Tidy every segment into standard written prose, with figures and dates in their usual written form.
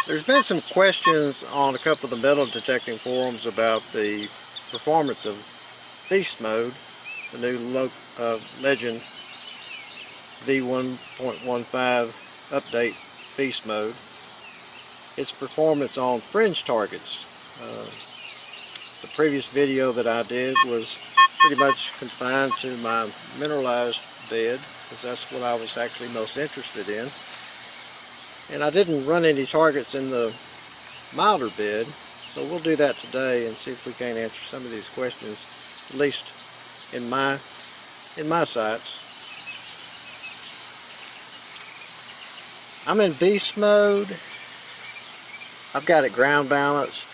There's been some questions on a couple of the metal detecting forums about the performance of Beast Mode, the new Legend V1.15 update Beast Mode. Its performance on Fringe targets. The previous video that I did was pretty much confined to my mineralized bed, because that's what I was actually most interested in. And I didn't run any targets in the milder bed, so we'll do that today and see if we can't answer some of these questions, at least in my sights. I'm in beast mode. I've got it ground balanced.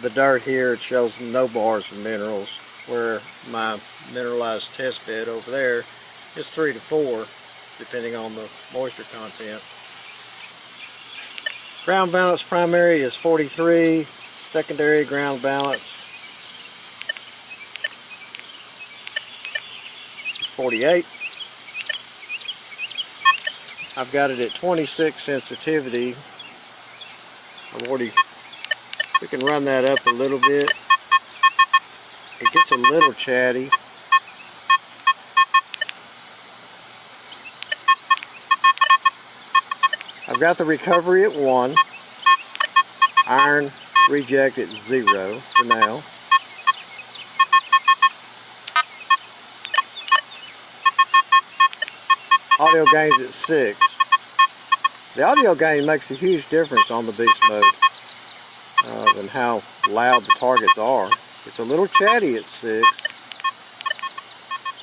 The dirt here, it shows no bars of minerals, where my mineralized test bed over there is 3 to 4, depending on the moisture content. Ground balance primary is 43, secondary ground balance is 48. I've got it at 26 sensitivity. We can run that up a little bit. It gets a little chatty. I've got the recovery at 1, iron reject at 0 for now. Audio gain's at 6. The audio gain makes a huge difference on the beast mode and how loud the targets are. It's a little chatty at 6.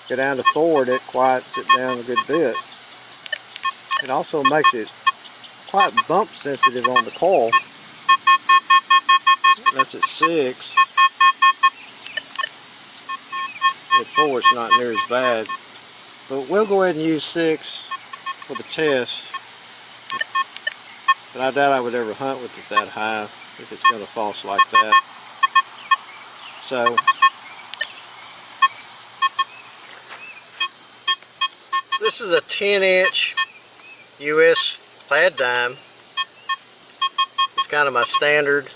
Go down to 4 and it quiets it down a good bit. It also makes it quite bump sensitive on the coil. That's at 6. At 4 it's not near as bad. But we'll go ahead and use 6 for the test. But I doubt I would ever hunt with it that high if it's going to false like that. So this is a 10-inch US clad dime. It's kind of my standard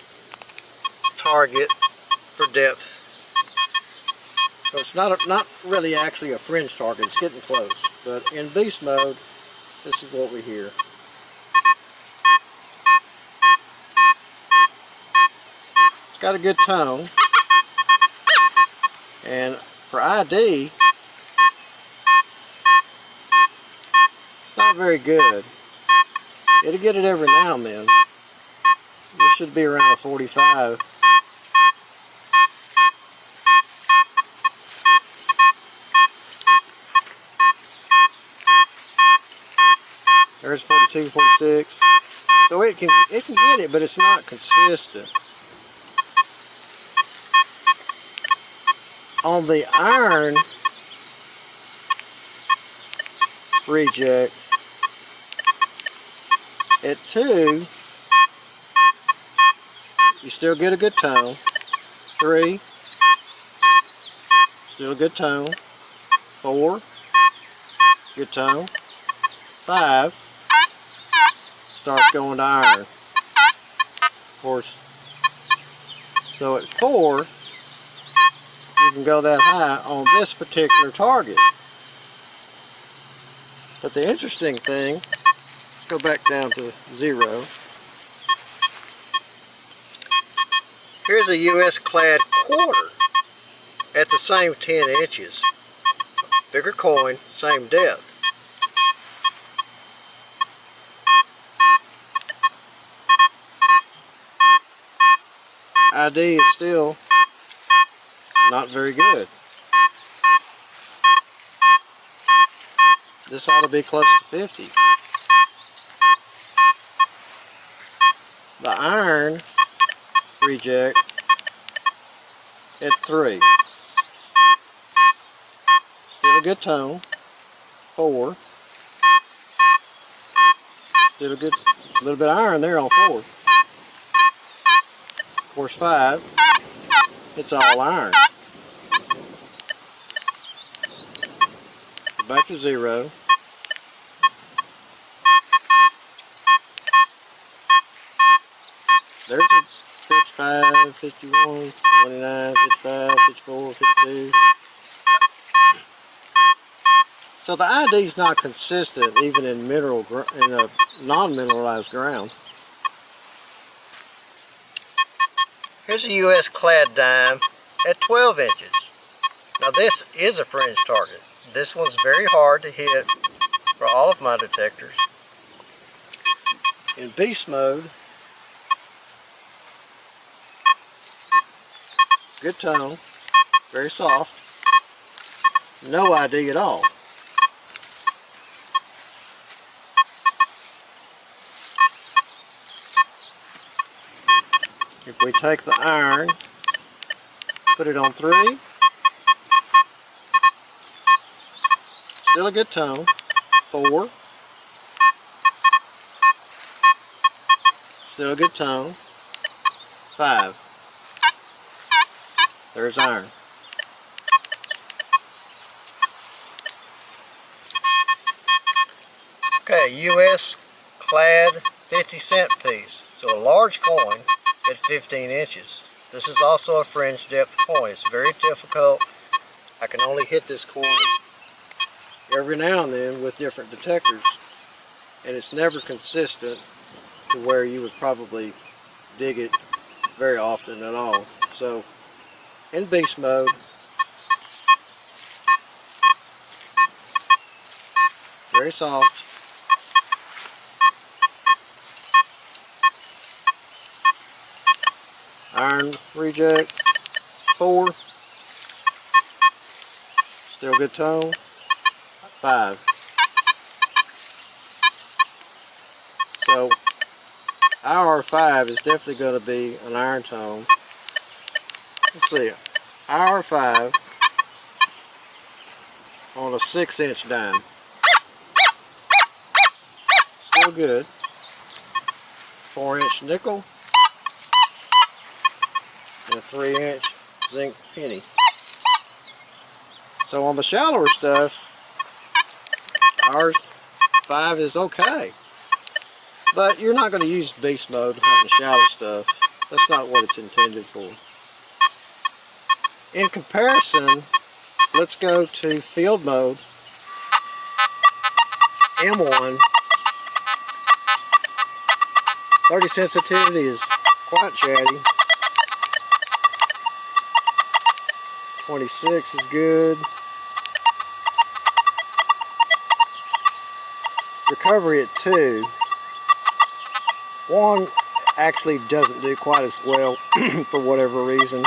target for depth. So it's not really actually a fringe target. It's getting close. But in beast mode, this is what we hear. It's got a good tone. And for ID, it's not very good. It'll get it every now and then. It should be around a 45. There's 42, 46. So it can get it, but it's not consistent. On the iron reject at 2, you still get a good tone. 3, still a good tone. 4, good tone. 5, starts going to iron. Of course, so at 4, you can go that high on this particular target. But the interesting thing, let's go back down to 0. Here's a US clad quarter at the same 10 inches. Bigger coin, same depth. ID is still not very good. This ought to be close to 50. The iron reject at 3. Still a good tone. 4. Still a good, little bit of iron there on 4. Of course 5. It's all iron. Back to 0. There's a 55, 51, 29, 55, 54, 52. So the ID is not consistent even in a non-mineralized ground. Here's a US clad dime at 12 inches. Now this is a fringe target. This one's very hard to hit for all of my detectors. In beast mode, good tone, very soft, no ID at all. If we take the iron, put it on 3, still a good tone. 4, still a good tone. 5, there's iron. Okay, US clad 50-cent piece. So a large coin at 15 inches. This is also a fringe depth coin. It's very difficult. I can only hit this coin every now and then with different detectors, and it's never consistent to where you would probably dig it very often at all. So in beast mode, very soft, iron reject. 4, still good tone. 5. So IR5 is definitely going to be an iron tone. Let's see it. IR5 on a 6-inch dime. Still good. 4-inch nickel and a 3-inch zinc penny. So on the shallower stuff, IR5 is okay. But you're not going to use beast mode hunting shallow stuff. That's not what it's intended for. In comparison, let's go to field mode. M1. 30 sensitivity is quite chatty. 26 is good. Recovery at 2. 1 actually doesn't do quite as well for whatever reason.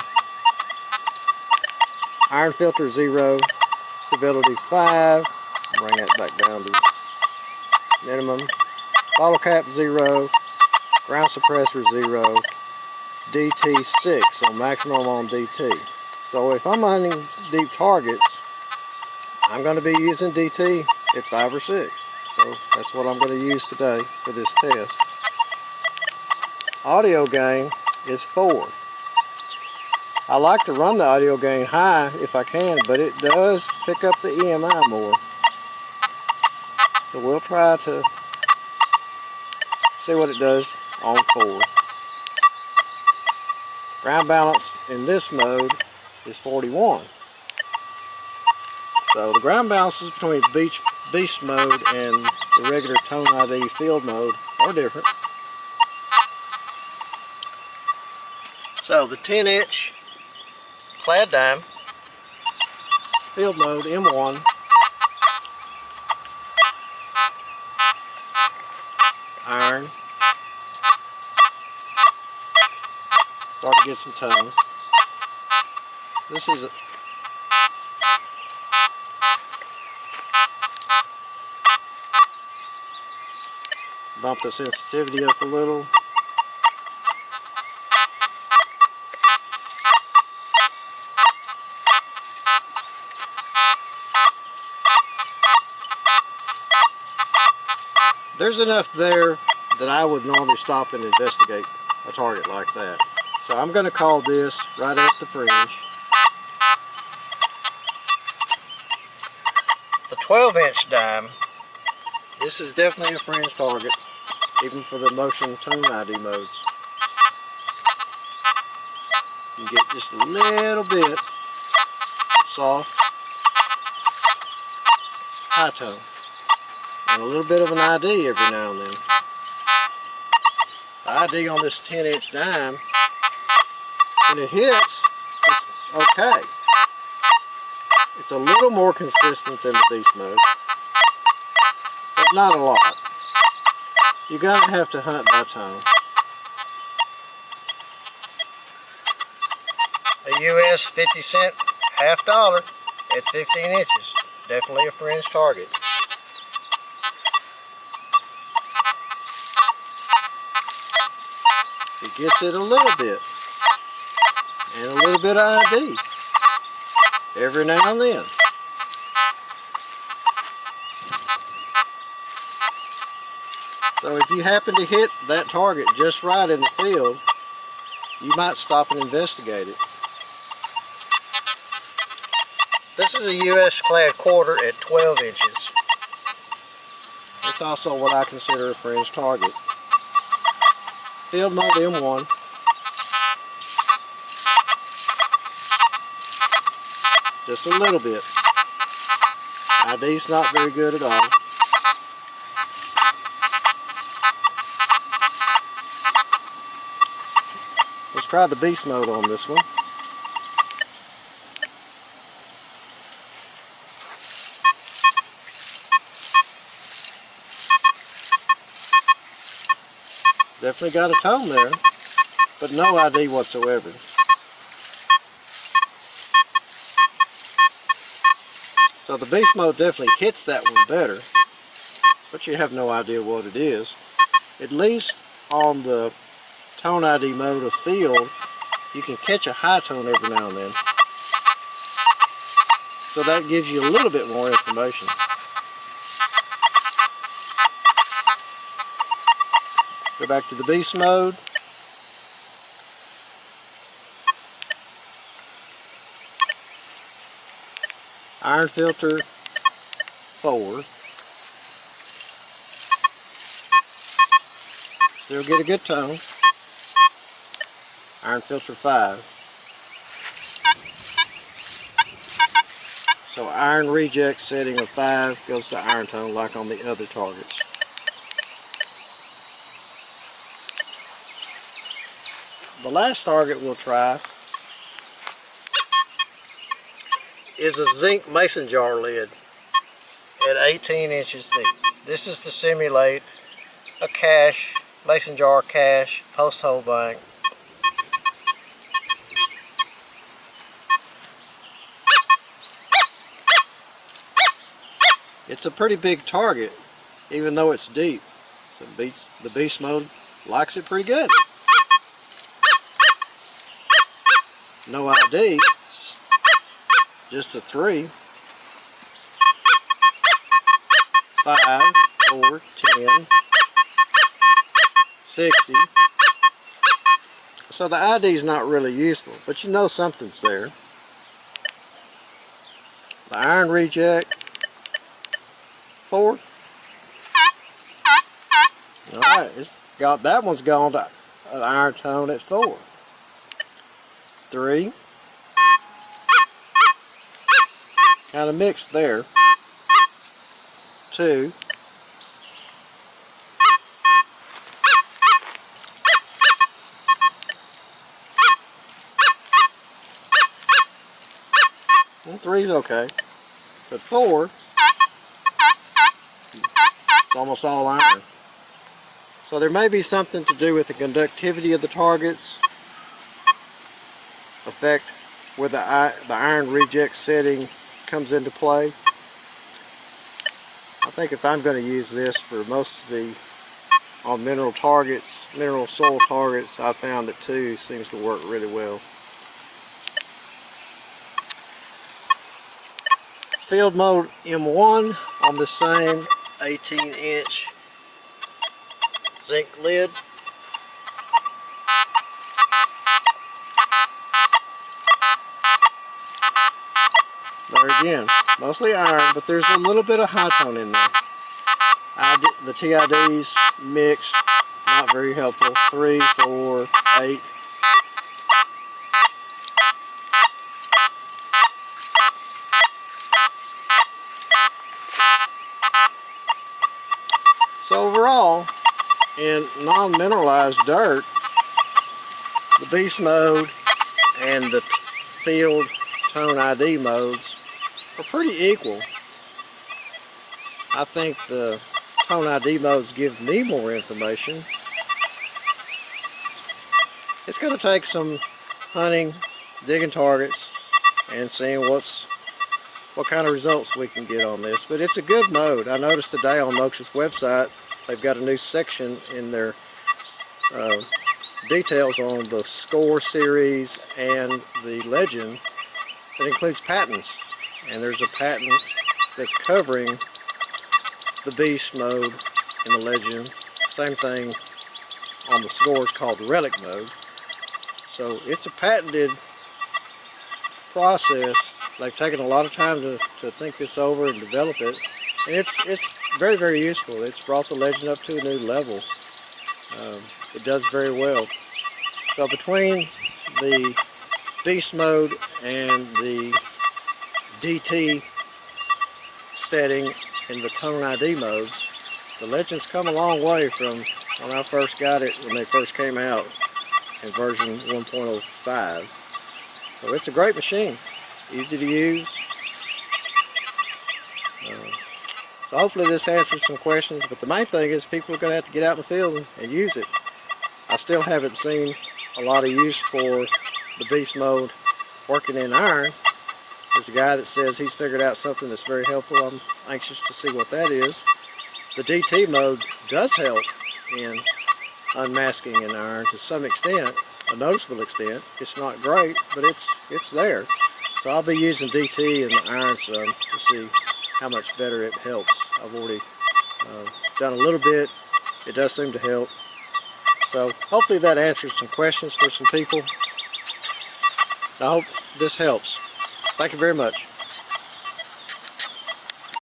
Iron filter 0. Stability 5. Bring that back down to minimum. Bottle cap 0. Ground suppressor 0. DT 6, so maximum on DT. So if I'm hunting deep targets, I'm going to be using DT at 5 or 6. So that's what I'm going to use today for this test. Audio gain is 4. I like to run the audio gain high if I can, but it does pick up the EMI more. So we'll try to see what it does on 4. Ground balance in this mode is 41. So the ground balances between beast mode and the regular tone ID field mode are different. So the 10-inch clad dime, field mode M1, iron, start to get some tone. This is bump the sensitivity up a little. There's enough there that I would normally stop and investigate a target like that. So I'm going to call this right at the fringe. The 12-inch dime, this is definitely a fringe target, even for the motion tone ID modes. You get just a little bit of soft high tone and a little bit of an ID every now and then. The ID on this 10-inch dime, when it hits, it's okay. It's a little more consistent than the beast mode, but not a lot. You're gonna have to hunt by tone. A US 50-cent half dollar at 15 inches. Definitely a Fringe target. It gets it a little bit. And a little bit of ID. Every now and then. So if you happen to hit that target just right in the field, you might stop and investigate it. This is a US clad quarter at 12 inches. It's also what I consider a Fringe target. Field mode M1. Just a little bit. ID's not very good at all. Let's try the beast mode on this one. Definitely got a tone there, but no ID whatsoever. So the beast mode definitely hits that one better, but you have no idea what it is. At least on the tone ID mode of field, you can catch a high tone every now and then. So that gives you a little bit more information. Go back to the beast mode. Iron filter 4. Still get a good tone. Iron filter 5. So iron reject setting of 5 goes to iron tone like on the other targets. The last target we'll try is a zinc mason jar lid at 18 inches deep. This is to simulate a cache, mason jar cache, post hole bank. It's a pretty big target, even though it's deep. So the beast mode likes it pretty good. No ID, just a 3, 5, 4, 10, 60. So the ID is not really useful, but you know something's there. The iron reject 4. Alright, that one's gone to an iron tone at 4. 3. Kind of mixed there. 2. And 3's okay. But 4, it's almost all iron. So there may be something to do with the conductivity of the targets, effect where the iron reject setting comes into play. I think if I'm going to use this for most of the on mineral targets, mineral soil targets, I found that 2 seems to work really well. Field mode M1 on the same 18-inch zinc lid. There again, mostly iron, but there's a little bit of high tone in there. The TIDs mixed, not very helpful. 3, 4, 8. So overall, in non-mineralized dirt, the beast mode and the field tone ID modes are pretty equal. I think the tone ID modes give me more information. It's going to take some hunting, digging targets, and seeing what kind of results we can get on this. But it's a good mode. I noticed today on Moksha's website they've got a new section in their details on the score series and the legend that includes patents. And there's a patent that's covering the beast mode in the legend. Same thing on the scores called relic mode. So it's a patented process. They've taken a lot of time to think this over and develop it. And it's very, very useful. It's brought the legend up to a new level. It does very well. So between the beast mode and the DT setting in the tone ID modes, the legend's come a long way from when I first got it, when they first came out in version 1.05. So it's a great machine, easy to use. So hopefully this answers some questions, but the main thing is people are going to have to get out in the field and use it. I still haven't seen a lot of use for the beast mode working in iron. There's a guy that says he's figured out something that's very helpful. I'm anxious to see what that is. The DT mode does help in unmasking in iron to some extent, a noticeable extent. It's not great, but it's there. So I'll be using DT in the iron some to see how much better it helps. I've already done a little bit. It does seem to help. So hopefully that answers some questions for some people. I hope this helps. Thank you very much.